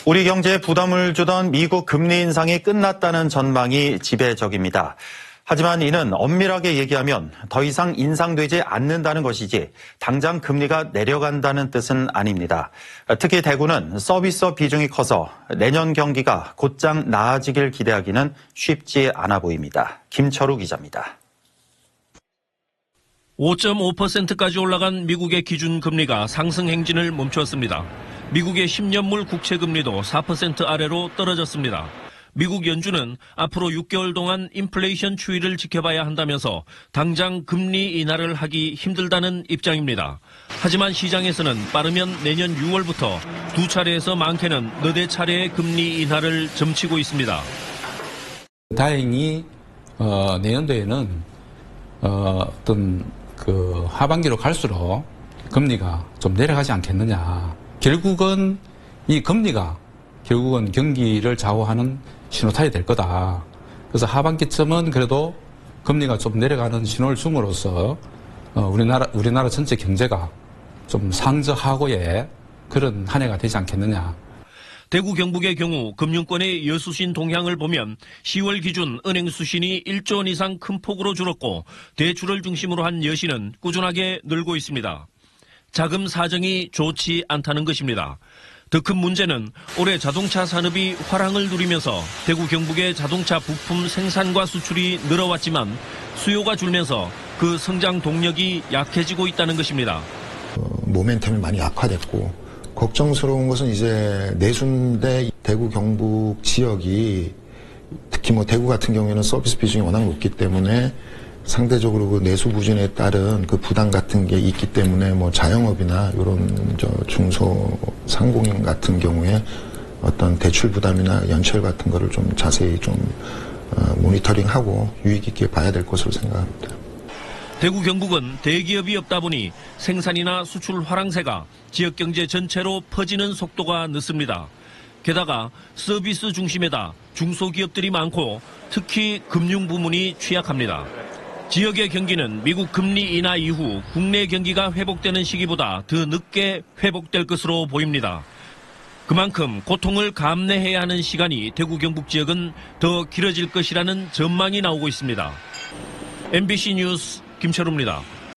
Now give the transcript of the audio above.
우리 경제에 부담을 주던 미국 금리 인상이 끝났다는 전망이 지배적입니다. 하지만 이는 엄밀하게 얘기하면 더 이상 인상되지 않는다는 것이지 당장 금리가 내려간다는 뜻은 아닙니다. 특히 대구는 서비스업 비중이 커서 내년 경기가 곧장 나아지길 기대하기는 쉽지 않아 보입니다. 김철우 기자입니다. 5.5%까지 올라간 미국의 기준금리가 상승 행진을 멈췄습니다. 미국의 10년물 국채금리도 4% 아래로 떨어졌습니다. 미국 연준은 앞으로 6개월 동안 인플레이션 추이를 지켜봐야 한다면서 당장 금리 인하를 하기 힘들다는 입장입니다. 하지만 시장에서는 빠르면 내년 6월부터 두 차례에서 많게는 너댓 차례의 금리 인하를 점치고 있습니다. 다행히 내년도에는 하반기로 갈수록 금리가 좀 내려가지 않겠느냐. 결국은 이 금리가 경기를 좌우하는 신호탄이 될 거다. 그래서 하반기쯤은 그래도 금리가 좀 내려가는 신호를 줌으로써 우리나라 전체 경제가 좀 상저하고의 그런 한 해가 되지 않겠느냐. 대구 경북의 경우 금융권의 여수신 동향을 보면 10월 기준 은행 수신이 1조 원 이상 큰 폭으로 줄었고 대출을 중심으로 한 여신은 꾸준하게 늘고 있습니다. 자금 사정이 좋지 않다는 것입니다. 더 큰 문제는 올해 자동차 산업이 화랑을 누리면서 대구 경북의 자동차 부품 생산과 수출이 늘어왔지만 수요가 줄면서 그 성장 동력이 약해지고 있다는 것입니다. 모멘텀이 많이 악화됐고 걱정스러운 것은 이제 내순대 대구 경북 지역이 특히 대구 같은 경우에는 서비스 비중이 워낙 높기 때문에 상대적으로 그 내수 부진에 따른 그 부담 같은 게 있기 때문에 자영업이나 이런 중소 상공인 같은 경우에 어떤 대출 부담이나 연체율 같은 거를 좀 자세히 모니터링하고 유의 깊게 봐야 될 것으로 생각합니다. 대구 경북은 대기업이 없다 보니 생산이나 수출 화랑세가 지역 경제 전체로 퍼지는 속도가 늦습니다. 게다가 서비스 중심에다 중소기업들이 많고 특히 금융 부문이 취약합니다. 지역의 경기는 미국 금리 인하 이후 국내 경기가 회복되는 시기보다 더 늦게 회복될 것으로 보입니다. 그만큼 고통을 감내해야 하는 시간이 대구 경북 지역은 더 길어질 것이라는 전망이 나오고 있습니다. MBC 뉴스 김철우입니다.